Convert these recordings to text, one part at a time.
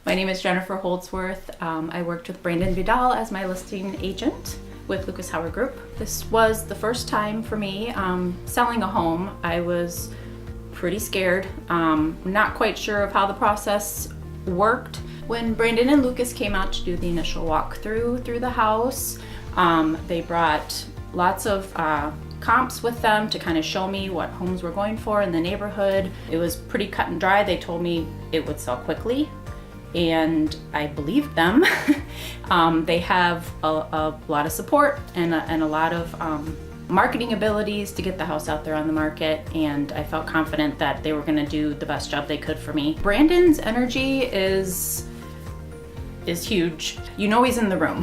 My name is Jennifer Holdsworth. I worked with Brandon Vidal as my listing agent with Lucas Howard Group. This was the first time for me selling a home. I was pretty scared, not quite sure of how the process worked. When Brandon and Lucas came out to do the initial walkthrough through the house, they brought lots of comps with them to kind of show me what homes we're going for in the neighborhood. It was pretty cut and dry. They told me it would sell quickly, and I believed them. They have a lot of support and a lot of marketing abilities to get the house out there on the market, and I felt confident that they were going to do the best job they could for me. Brandon's energy is huge. You know he's in the room.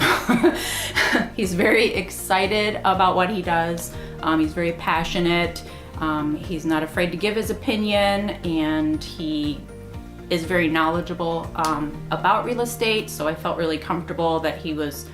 He's very excited about what he does. He's very passionate. He's not afraid to give his opinion, and he is very knowledgeable about real estate. So I felt really comfortable that he was,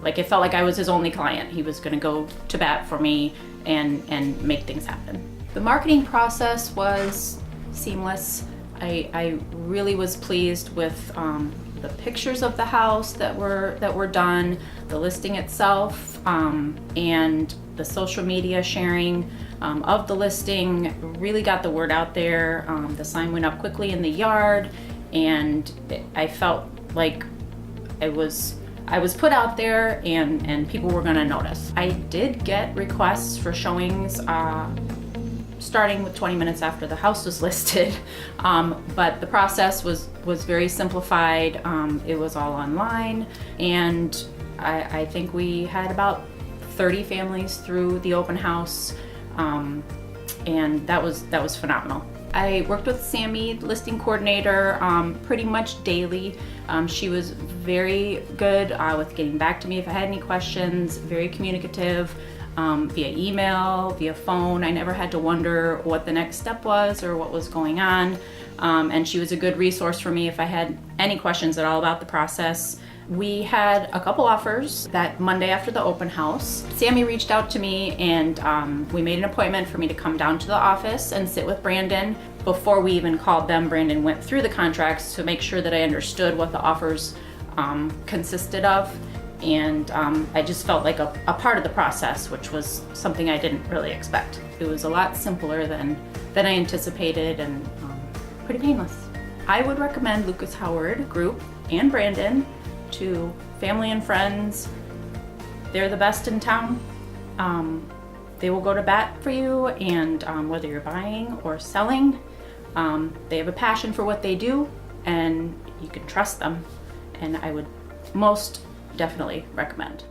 like, it felt like I was his only client. He was gonna go to bat for me and make things happen. The marketing process was seamless. I really was pleased with the pictures of the house that were done, the listing itself, and the social media sharing of the listing really got the word out there. The sign went up quickly in the yard, and I felt like I was put out there and people were gonna notice. I did get requests for showings starting with 20 minutes after the house was listed, but the process was very simplified. It was all online, and I think we had about 30 families through the open house, and that was phenomenal. I worked with Sammy, the listing coordinator, pretty much daily. She was very good with getting back to me if I had any questions, very communicative, via email, via phone. I never had to wonder what the next step was or what was going on. And she was a good resource for me if I had any questions at all about the process. We had a couple offers that Monday after the open house. Sammy reached out to me, and we made an appointment for me to come down to the office and sit with Brandon. Before we even called them, Brandon went through the contracts to make sure that I understood what the offers consisted of. And I just felt like a part of the process, which was something I didn't really expect. It was a lot simpler than I anticipated, and pretty painless. I would recommend Lucas Howard Group and Brandon to family and friends. They're the best in town. They will go to bat for you, and whether you're buying or selling, they have a passion for what they do, and you can trust them. And I would most definitely recommend.